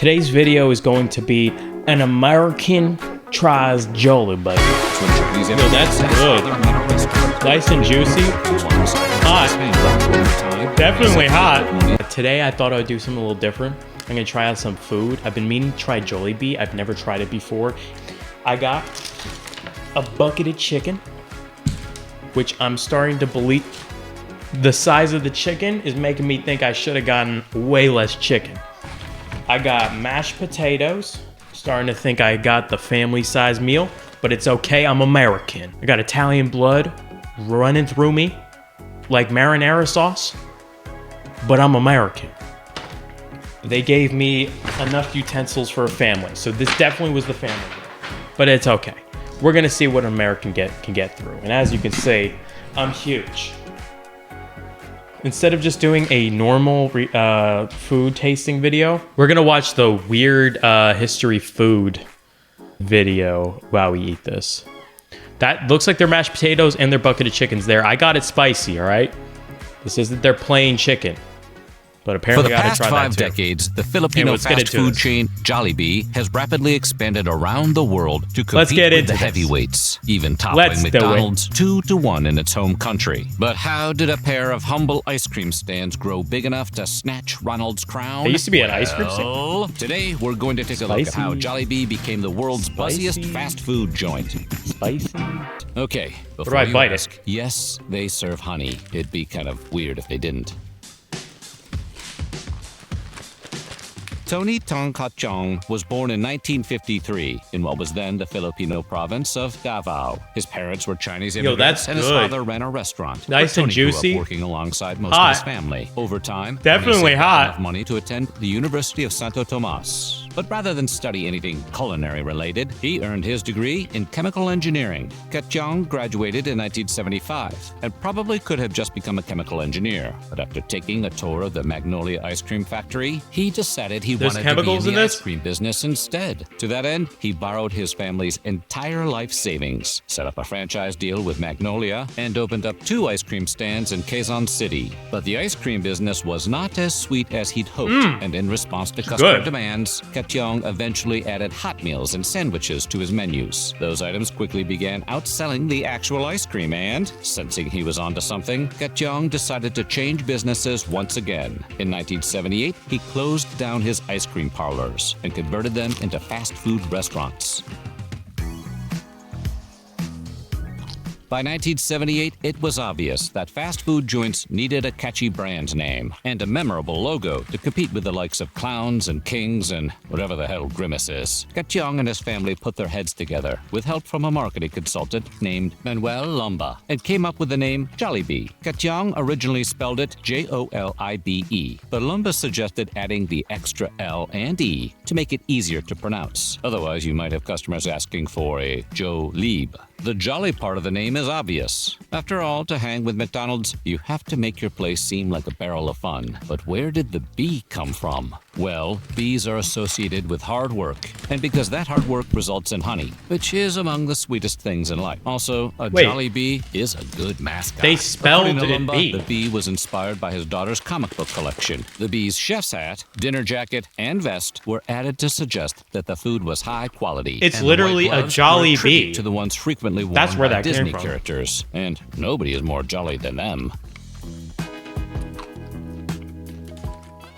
Today's video is going to be an American tries Jollibee. Yo, that's good. Nice and juicy. Hot. Definitely hot. Today I thought I would do something a little different. I'm gonna try out some food. I've been meaning to try Jollibee. I've never tried it before. I got a bucket of chicken, which I'm starting to believe the size of the chicken is making me think I should have gotten way less chicken. I got mashed potatoes. Starting to think I got the family size meal, but it's okay, I'm American. I got Italian blood running through me like marinara sauce, but I'm American. They gave me enough utensils for a family, so this definitely was the family meal, but it's okay. We're gonna see what an American can get through, and as you can see, I'm huge. Instead of just doing a normal food tasting video, we're gonna watch the weird history food video while we eat this. That looks like their mashed potatoes and their bucket of chicken's there. I got it spicy, all right? This isn't their plain chicken. But apparently for the past 5 decades, the Filipino fast food chain Jollibee has rapidly expanded around the world to compete with the heavyweights, even toppling McDonald's 2-1 in its home country. But how did a pair of humble ice cream stands grow big enough to snatch Ronald's crown? There used to be an ice cream stand. Today, we're going to take a look at how Jollibee became the world's buzziest fast food joint. Spicy. Okay, before I bite it. Yes, they serve honey. It'd be kind of weird if they didn't. Tony Tong Kachong was born in 1953 in what was then the Filipino province of Davao. His parents were Chinese immigrants, and his father ran a restaurant. Nice and juicy. Grew up working alongside most of his family. Over time, definitely hot. Enough money to attend the University of Santo Tomas. But rather than study anything culinary related, he earned his degree in chemical engineering. Kachong graduated in 1975 and probably could have just become a chemical engineer. But after taking a tour of the Magnolia ice cream factory, he decided he wanted to be in the ice cream business instead. To that end, he borrowed his family's entire life savings, set up a franchise deal with Magnolia, and opened up 2 ice cream stands in Quezon City. But the ice cream business was not as sweet as he'd hoped, and in response to customer demands, Kachong eventually added hot meals and sandwiches to his menus. Those items quickly began outselling the actual ice cream, and, sensing he was onto something, Kachong decided to change businesses once again. In 1978, he closed down his ice cream parlors and converted them into fast food restaurants. By 1978, it was obvious that fast food joints needed a catchy brand name and a memorable logo to compete with the likes of Clowns and Kings and whatever the hell Grimace is. Kachong and his family put their heads together with help from a marketing consultant named Manuel Lumba and came up with the name Jollibee. Kachong originally spelled it Jolibe, but Lumba suggested adding the extra L and E to make it easier to pronounce. Otherwise, you might have customers asking for a Jollibee. The jolly part of the name is obvious. After all, to hang with McDonald's, you have to make your place seem like a barrel of fun. But where did the B come from? Well, bees are associated with hard work, and because that hard work results in honey, which is among the sweetest things in life. Also, a jolly bee is a good mascot. They spelled it bee. The bee was inspired by his daughter's comic book collection. The bee's chef's hat, dinner jacket, and vest were added to suggest that the food was high quality. It's literally a jolly bee. To the ones frequently worn That's where by that Disney came from. characters, and nobody is more jolly than them.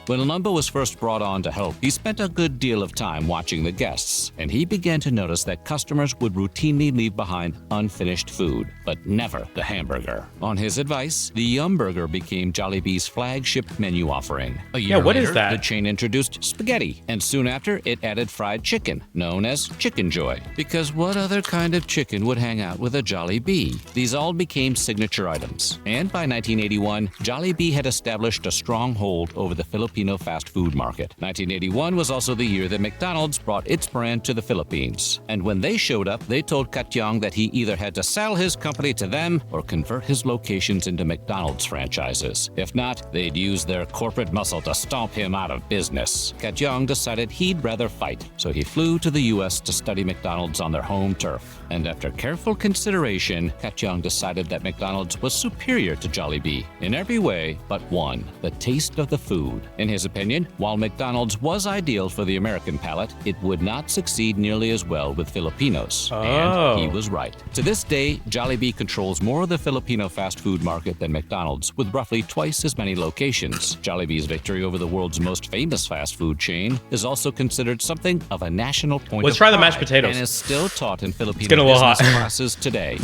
When Lumba was first brought on to help, he spent a good deal of time watching the guests, and he began to notice that customers would routinely leave behind unfinished food, but never the hamburger. On his advice, the Yum Burger became Jollibee's flagship menu offering. A year later, the chain introduced spaghetti, and soon after, it added fried chicken, known as Chicken Joy. Because what other kind of chicken would hang out with a Jollibee? These all became signature items, and by 1981, Jollibee had established a strong hold over the Filipino fast food market. 1981 was also the year that McDonald's brought its brand to the Philippines. And when they showed up, they told Kachong that he either had to sell his company to them or convert his locations into McDonald's franchises. If not, they'd use their corporate muscle to stomp him out of business. Kachong decided he'd rather fight, so he flew to the U.S. to study McDonald's on their home turf. And after careful consideration, Kachong decided that McDonald's was superior to Jollibee in every way but one: the taste of the food. In his opinion, while McDonald's was ideal for the American palate, it would not succeed nearly as well with Filipinos. And he was right. To this day, Jollibee controls more of the Filipino fast food market than McDonald's, with roughly twice as many locations. Jollibee's victory over the world's most famous fast food chain is also considered something of a national point Let's of try the pride mashed potatoes. and is still taught in Filipino getting a little business hot. classes today.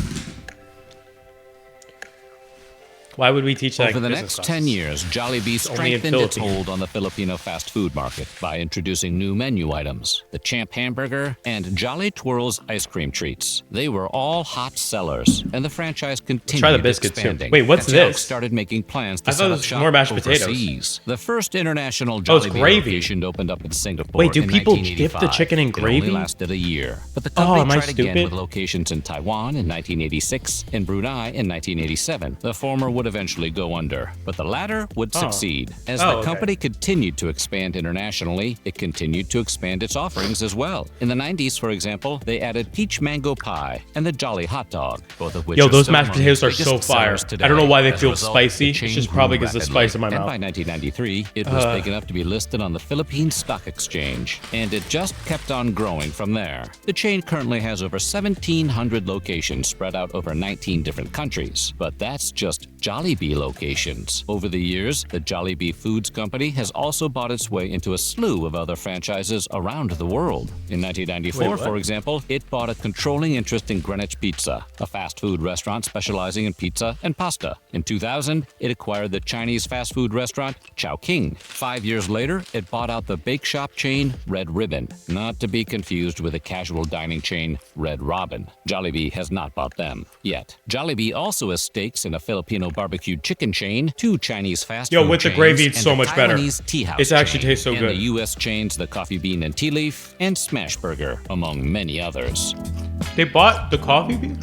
Why would we teach that? Over the next 10 years, Jollibee only in strengthened its Philippines. hold on the Filipino fast food market by introducing new menu items, the Champ Hamburger and Jolly Twirls ice cream treats. They were all hot sellers, and the franchise continued try the biscuits, too. expanding. Wait, what's as Joe this? started making plans to I thought set it up was shop more mashed potatoes. overseas. The first international it's Jollibee gravy. location opened up in Singapore Wait, do in people dip the 1985. chicken in It gravy? only lasted a year, but the Oh, company am I tried again stupid? with locations in Taiwan in 1986 and Brunei in 1987. The former would eventually go under, but the latter would succeed. As the okay. company continued to expand internationally, it continued to expand its offerings as well. In the 90s, for example, they added peach mango pie and the Jolly hot dog, both of which Yo, are those still mashed among the potatoes are biggest so fire. sellers today. I don't know why they As a feel result, spicy. the It's chain just probably grew because the rapidly, spice in my and mouth. by 1993, it was big enough to be listed on the Philippine Stock Exchange, and it just kept on growing from there. The chain currently has over 1,700 locations spread out over 19 different countries, but that's just Jollibee locations. Over the years, the Jollibee Foods Company has also bought its way into a slew of other franchises around the world. In 1994, Wait, what? for example, it bought a controlling interest in Greenwich Pizza, a fast food restaurant specializing in pizza and pasta. In 2000, it acquired the Chinese fast food restaurant Chowking. 5 years later, it bought out the bake shop chain Red Ribbon, not to be confused with the casual dining chain Red Robin. Jollibee has not bought them yet. Jollibee also has stakes in a Filipino barbecued chicken chain, 2 Chinese fast Yo, food with the chains, gravy, it's and so the much better. Taiwanese tea house It actually chain, tastes so and good. the U.S. chains The Coffee Bean and Tea Leaf and Smashburger, among many others. They bought the coffee bean?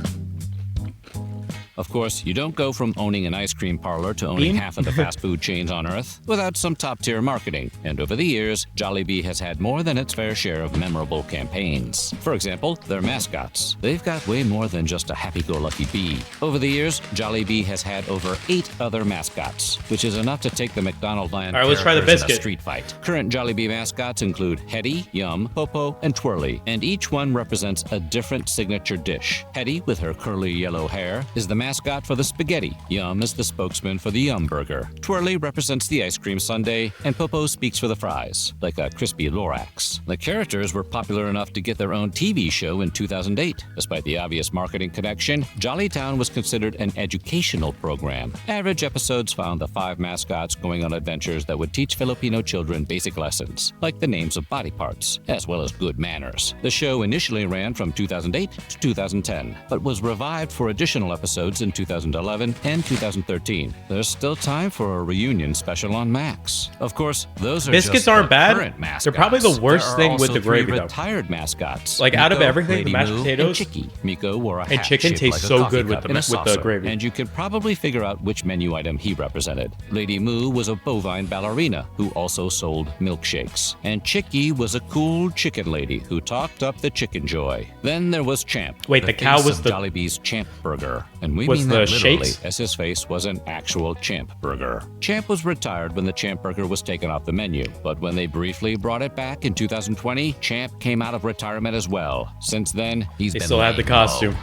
Of course, you don't go from owning an ice cream parlor to owning Bean? half of the fast food chains on Earth without some top-tier marketing. And over the years, Jollibee has had more than its fair share of memorable campaigns. For example, their mascots. They've got way more than just a happy-go-lucky bee. Over the years, Jollibee has had over 8 other mascots, which is enough to take the McDonald land All right, let's try the characters in a biscuit. street fight. Current Jollibee mascots include Hetty, Yum, Popo, and Twirly, and each one represents a different signature dish. Hetty, with her curly yellow hair, is the mascot for the spaghetti. Yum is the spokesman for the Yum Burger. Twirly represents the ice cream sundae, and Popo speaks for the fries, like a crispy Lorax. The characters were popular enough to get their own TV show in 2008. Despite the obvious marketing connection, Jollytown was considered an educational program. Average episodes found the 5 mascots going on adventures that would teach Filipino children basic lessons, like the names of body parts, as well as good manners. The show initially ran from 2008 to 2010, but was revived for additional episodes in 2011 and 2013. There's still time for a reunion special on Max. Of course, those are Biscuits just aren't the bad. current mascots. They're probably the worst There are thing with also the gravy, 3 though. retired mascots. Like, out of Miko, everything, the Lady mashed Moo, potatoes and Chicky. Miko wore a and hat chicken shaped tastes like a so coffee good with cup the- in a with the saucer, gravy. and you can probably figure out which menu item he represented. Lady Moo was a bovine ballerina who also sold milkshakes, and Chicky was a cool chicken lady who talked up the chicken joy. Then there was Champ. Wait, the cow face was of the- Jollibee's Champ Burger, and we Was mean the that literally, shakes? as his face was an actual Champ Burger. Champ was retired when the Champ Burger was taken off the menu, but when they briefly brought it back in 2020, Champ came out of retirement as well. Since then, he's They been still have the laying low. costume.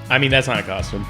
I mean, that's not a costume.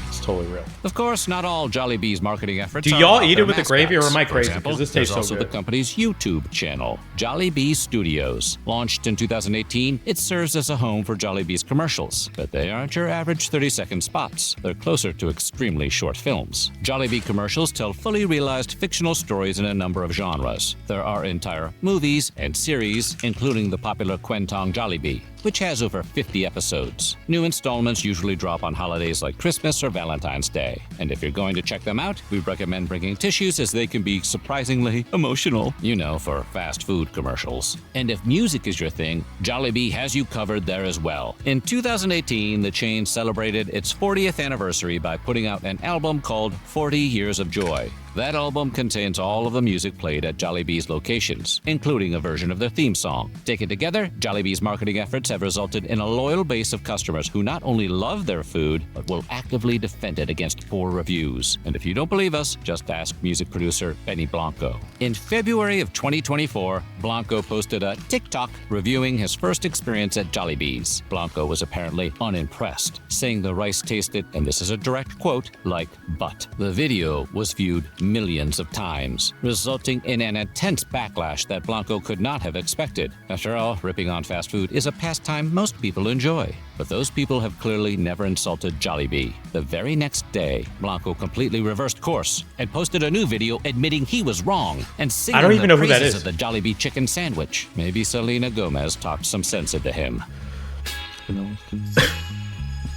It's totally real. Of course, not all Jollibee's marketing efforts Do are y'all about eat it their with the gravy, or am I mascots. For crazy? example, 'Cause this there's tastes so also good. the company's YouTube channel, Jollibee Studios. Launched in 2018, it serves as a home for Jollibee's commercials, but they aren't your average 30-second spots. They're closer to extremely short films. Jollibee commercials tell fully realized fictional stories in a number of genres. There are entire movies and series, including the popular Kwentong Jollibee, which has over 50 episodes. New installments usually drop on holidays like Christmas or Valentine's Day. And if you're going to check them out, we recommend bringing tissues as they can be surprisingly emotional, you know, for fast food commercials. And if music is your thing, Jollibee has you covered there as well. In 2018, the chain celebrated its 40th anniversary by putting out an album called 40 Years of Joy. That album contains all of the music played at Jollibee's locations, including a version of their theme song. Taken together, Jollibee's marketing efforts have resulted in a loyal base of customers who not only love their food, but will actively defend it against poor reviews. And if you don't believe us, just ask music producer Benny Blanco. In February of 2024, Blanco posted a TikTok reviewing his first experience at Jollibee's. Blanco was apparently unimpressed, saying the rice tasted, and this is a direct quote, like butt. The video was viewed millions of times, resulting in an intense backlash that Blanco could not have expected. After all, ripping on fast food is a pastime most people enjoy. But those people have clearly never insulted Jollibee. The very next day, Blanco completely reversed course and posted a new video admitting he was wrong and singing I don't even know who that praises is. of the Jollibee chicken sandwich. Maybe Selena Gomez talked some sense into him.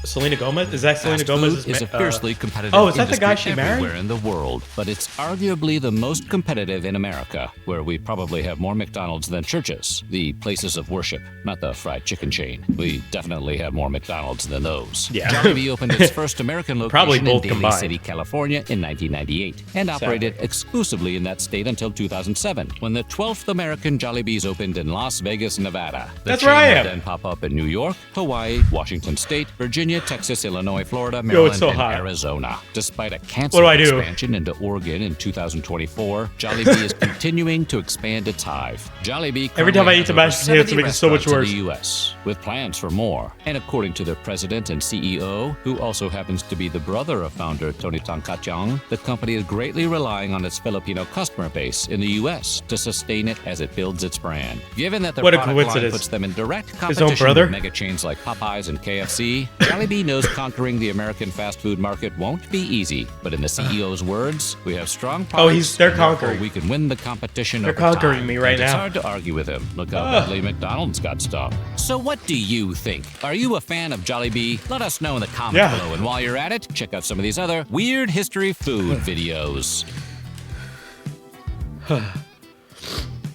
Selena Gomez? Is that Selena Fast Gomez's food is a fiercely competitive Oh, is that the guy industry she married? everywhere in the world, but it's arguably the most competitive in America, where we probably have more McDonald's than churches, the places of worship, not the fried chicken chain. We definitely have more McDonald's than those. Yeah. Jollibee opened its first American Probably location in both Daly combined. City, California in 1998, and operated exclusively in that state until 2007, when the 12th American Jollibees opened in Las Vegas, Nevada. The That's chain where I would am. then pop up in New York, Hawaii, Washington State, Virginia, Texas, Illinois, Florida, Maryland, so and hot. Arizona. Despite a What canceled do I do? expansion into Oregon in 2024, Jollibee is continuing to expand its hive. Jollibee Every time I currently eat the has over mashed potatoes, it 70 makes it so much restaurants in worse. the U.S., with plans for more. And according to their president and CEO, who also happens to be the brother of founder Tony Tangkachang, the company is greatly relying on its Filipino customer base in the U.S. to sustain it as it builds its brand. Given that their What a product line coincidence. puts them in direct His own competition brother? with mega chains like Popeyes and KFC, Jollibee knows conquering the American fast food market won't be easy. But in the CEO's words, we have strong products. they're and therefore conquering. We can win the competition. They're over conquering time. me right And it's now. hard to argue with him. Look how badly McDonald's got stuff. So what do you think? Are you a fan of Jollibee? Let us know in the comments Yeah. below. And while you're at it, check out some of these other weird history food videos.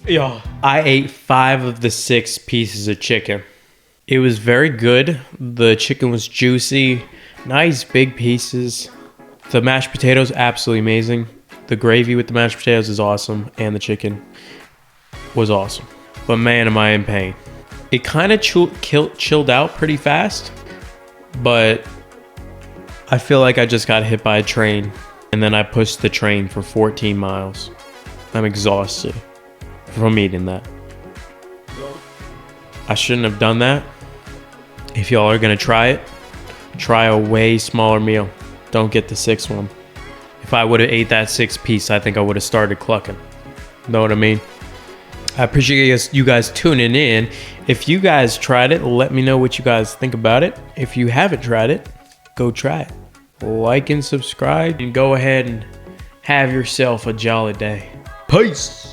Yo, I ate 5 of the 6 pieces of chicken. It was very good. The chicken was juicy, nice big pieces. The mashed potatoes, absolutely amazing. The gravy with the mashed potatoes is awesome, and the chicken was awesome. But man, am I in pain. It kind of chilled out pretty fast, but I feel like I just got hit by a train, and then I pushed the train for 14 miles. I'm exhausted from eating that. I shouldn't have done that. If y'all are gonna try it, try a way smaller meal. Don't get the 6th one. If I would have ate that 6th piece, I think I would have started clucking. Know what I mean? I appreciate you guys tuning in. If you guys tried it, let me know what you guys think about it. If you haven't tried it, go try it. Like and subscribe, and go ahead and have yourself a jolly day. Peace.